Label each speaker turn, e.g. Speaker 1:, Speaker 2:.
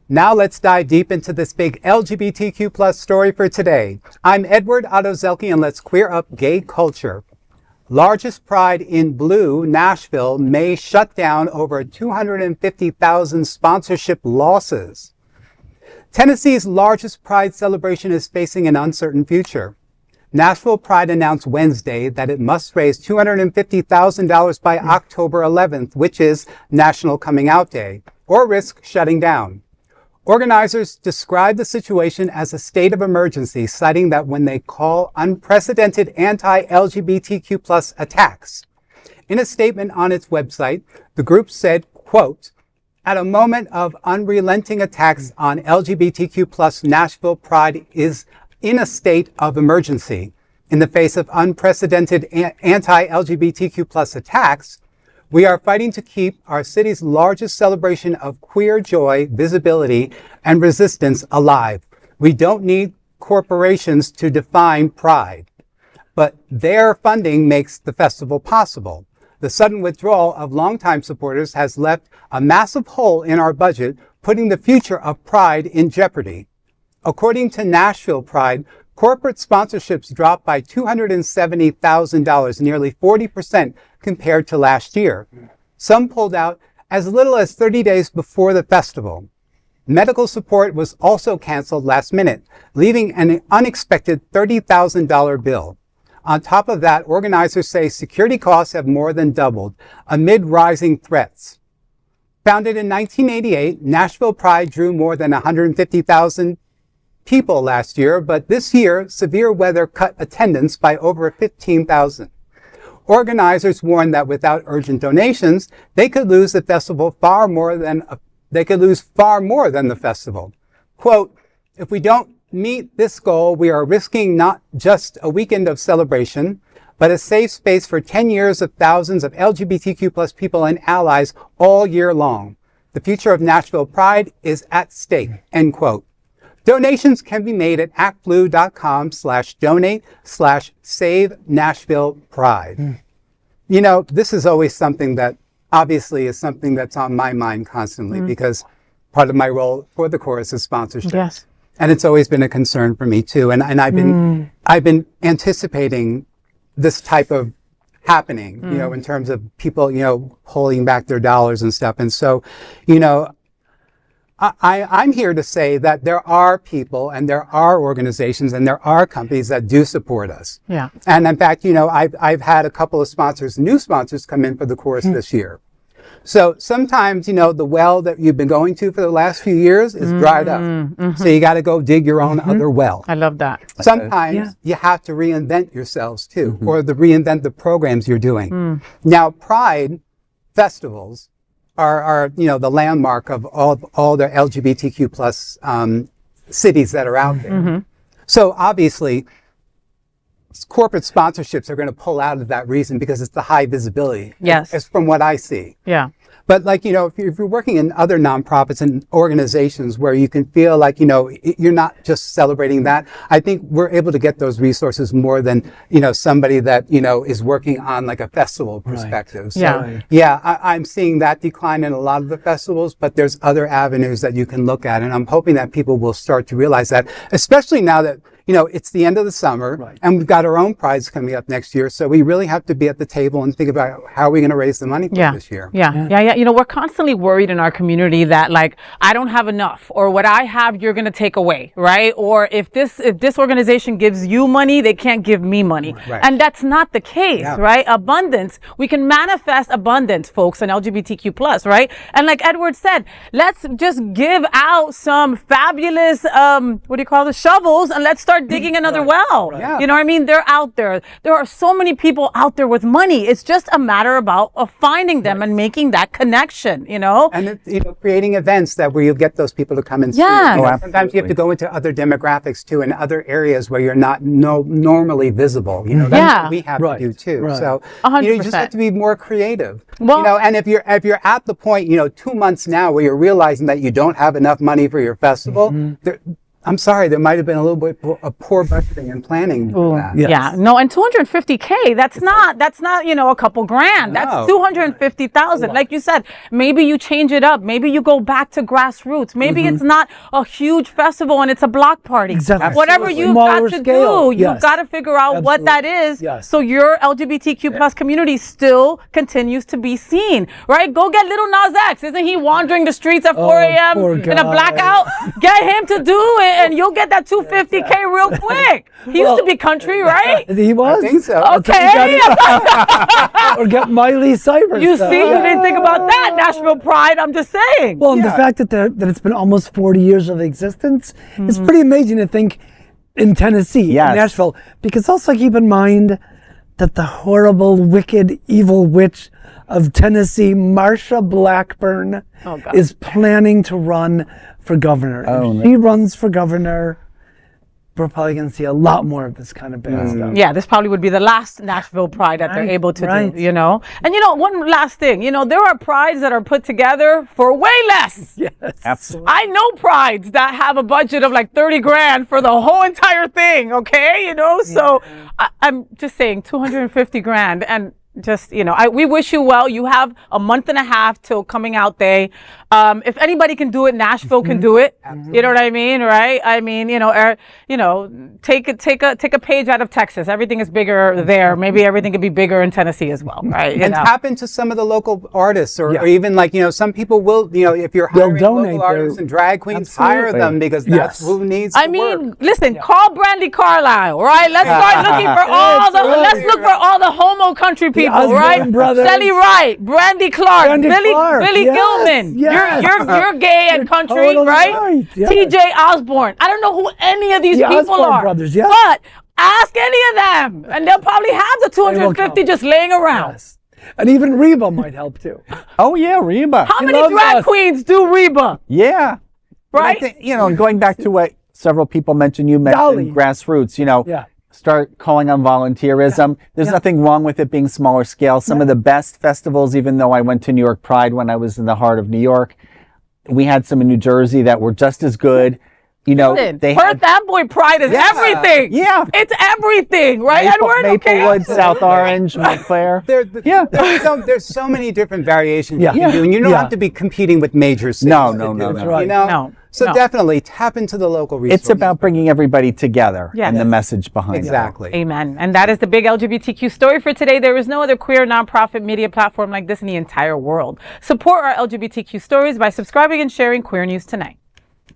Speaker 1: Now let's dive deep into this big LGBTQ plus story for today. I'm Edward Otto-Zelke, and let's queer up gay culture. Largest Pride in blue, Nashville may shut down over 250,000 sponsorship losses. Tennessee's largest Pride celebration is facing an uncertain future. Nashville Pride announced Wednesday that it must raise $250,000 by October 11th, which is National Coming Out Day, or risk shutting down. Organizers described the situation as a state of emergency, citing that when they call unprecedented anti-LGBTQ plus attacks. In a statement on its website, the group said, quote, "At a moment of unrelenting attacks on LGBTQ plus, Nashville Pride is in a state of emergency. In the face of unprecedented anti-LGBTQ plus attacks, we are fighting to keep our city's largest celebration of queer joy, visibility, and resistance alive. We don't need corporations to define Pride, but their funding makes the festival possible. The sudden withdrawal of longtime supporters has left a massive hole in our budget, putting the future of Pride in jeopardy." According to Nashville Pride, corporate sponsorships dropped by $270,000, nearly 40% compared to last year. Some pulled out as little as 30 days before the festival. Medical support was also canceled last minute, leaving an unexpected $30,000 bill. On top of that, organizers say security costs have more than doubled amid rising threats. Founded in 1988, Nashville Pride drew more than 150,000 people last year, but this year, severe weather cut attendance by over 15,000. Organizers warned that without urgent donations, they could lose the festival far more than the festival. Quote, "If we don't meet this goal, we are risking not just a weekend of celebration, but a safe space for 10 years of thousands of LGBTQ plus people and allies all year long. The future of Nashville Pride is at stake," end quote. Donations can be made at actblue.com/donate/save Nashville Pride. You know, this is always something that obviously is something that's on my mind constantly because part of my role for the chorus is sponsorship.
Speaker 2: Yes.
Speaker 1: And it's always been a concern for me too. And I've been anticipating this type of happening, you know, in terms of people, you know, holding back their dollars and stuff. And so, you know, I'm here to say that there are people and there are organizations and there are companies that do support us.
Speaker 2: Yeah.
Speaker 1: And in fact, you know, I've had a couple of sponsors, new sponsors come in for the chorus this year. So sometimes, you know, the well that you've been going to for the last few years is dried up. So you got to go dig your own other well.
Speaker 2: I love that.
Speaker 1: Sometimes you have to reinvent yourselves too, or reinvent the programs you're doing. Now, Pride festivals are you know, the landmark of all the LGBTQ plus cities that are out there. So obviously, corporate sponsorships are going to pull out of that reason because it's the high visibility.
Speaker 2: Yes.
Speaker 1: It's from what I see.
Speaker 2: Yeah.
Speaker 1: But like, you know, if you're working in other nonprofits and organizations where you can feel like, you know, you're not just celebrating that, I think we're able to get those resources more than, you know, somebody that, you know, is working on like a festival perspective. So, I'm seeing that decline in a lot of the festivals, but there's other avenues that you can look at. And I'm hoping that people will start to realize that, especially now that, you know, it's the end of the summer and we've got our own prides coming up next year. So we really have to be at the table and think about how are we going to raise the money for this year.
Speaker 2: You know, we're constantly worried in our community that like, I don't have enough, or what I have, you're going to take away, right? Or if this organization gives you money, they can't give me money. And that's not the case, right? Abundance, we can manifest abundance, folks, in LGBTQ plus, right? And like Edward said, let's just give out some fabulous, shovels, and let's start digging another well. You know what I mean? They're out there. There are so many people out there with money. It's just a matter of finding them and making that connection, you know?
Speaker 1: And it's, you know, creating events that where you get those people to come and see. Sometimes you have to go into other demographics too, in other areas where you're not normally visible. You know, that's what we have to do too. So
Speaker 2: 100%.
Speaker 1: you know, you just have to be more creative. Well, you know, and if you're at the point, you know, 2 months now where you're realizing that you don't have enough money for your festival, I'm sorry, there might have been a little bit of poor budgeting and planning for that.
Speaker 3: Yes.
Speaker 2: Yeah, no, and 250K, that's not, a couple grand.
Speaker 1: No.
Speaker 2: That's 250,000. Like you said, maybe you change it up. Maybe you go back to grassroots. Maybe it's not a huge festival and it's a block party.
Speaker 3: Exactly.
Speaker 2: Whatever
Speaker 3: Absolutely.
Speaker 2: you've
Speaker 3: Smaller
Speaker 2: got to
Speaker 3: scale.
Speaker 2: do,
Speaker 3: Yes.
Speaker 2: you've got to figure out what that is.
Speaker 3: Yes.
Speaker 2: So your LGBTQ plus community still continues to be seen, right? Go get Little Nas X. Isn't he wandering the streets at 4 a.m.
Speaker 3: poor
Speaker 2: in a
Speaker 3: guy.
Speaker 2: blackout? Get him to do it and you'll get that 250K real quick. He used to be country, right?
Speaker 3: He was.
Speaker 1: I think so.
Speaker 2: Okay.
Speaker 3: Or get Miley Cyrus.
Speaker 2: You see, you didn't think about that, Nashville Pride. I'm just saying.
Speaker 3: Well, and the fact that it's been almost 40 years of existence is pretty amazing to think in Tennessee,
Speaker 4: Yes.
Speaker 3: in Nashville. Because also keep in mind that the horrible, wicked, evil witch of Tennessee, Marsha Blackburn, is planning to run for governor. If she runs for governor, we're probably going to see a lot more of this kind of bad stuff.
Speaker 2: Yeah, this probably would be the last Nashville Pride that they're able to do, you know? And one last thing, there are prides that are put together for way less.
Speaker 3: Yes.
Speaker 4: Absolutely.
Speaker 2: I know prides that have a budget of like 30 grand for the whole entire thing, okay? So I'm just saying 250 grand and just, we wish you well. You have a month and a half till coming out day. If anybody can do it, Nashville can do it. You know what I mean, right? I mean, take a page out of Texas. Everything is bigger there. Maybe everything could be bigger in Tennessee as well, right?
Speaker 1: And tap into some of the local artists, or even some people will, if you're hiring local artists and drag queens, hire them because that's who needs to work.
Speaker 2: Listen, call Brandy Carlisle, right? Let's start looking for let's look for all the homo country people, right?
Speaker 3: Brothers.
Speaker 2: Shelly Wright, Brandy Clark, Billy
Speaker 3: yes,
Speaker 2: Gilman.
Speaker 3: yes.
Speaker 2: You're gay and country,
Speaker 3: totally
Speaker 2: right?
Speaker 3: Yes.
Speaker 2: TJ Osborne. I don't know who any of these people
Speaker 3: Osborne
Speaker 2: are,
Speaker 3: brothers, yes.
Speaker 2: but ask any of them, and they'll probably have the 250 just laying around.
Speaker 3: Yes. And even Reba might help too.
Speaker 4: Oh yeah, Reba.
Speaker 2: How many
Speaker 3: loves
Speaker 2: drag
Speaker 3: us.
Speaker 2: queens do Reba?
Speaker 4: Yeah.
Speaker 2: Right?
Speaker 4: But I think, and going back to what several people mentioned, you mentioned
Speaker 3: Dolly.
Speaker 4: grassroots,
Speaker 3: Yeah.
Speaker 4: start calling on volunteerism. There's nothing wrong with it being smaller scale. Some of the best festivals, even though I went to New York Pride when I was in the heart of New York, we had some in New Jersey that were just as good.
Speaker 2: Listen,
Speaker 4: they
Speaker 2: Perth Amboy Pride is everything.
Speaker 4: Yeah.
Speaker 2: It's everything, right, Edward?
Speaker 4: Maplewood, South Orange, Montclair.
Speaker 1: There's so many different variations you can do, and you don't have to be competing with major cities.
Speaker 4: No.
Speaker 3: That's right.
Speaker 1: So definitely tap into the local resources.
Speaker 4: It's about bringing everybody together and the message behind it.
Speaker 1: Exactly.
Speaker 2: Amen. And that is the big LGBTQ story for today. There is no other queer nonprofit media platform like this in the entire world. Support our LGBTQ stories by subscribing and sharing Queer News Tonight.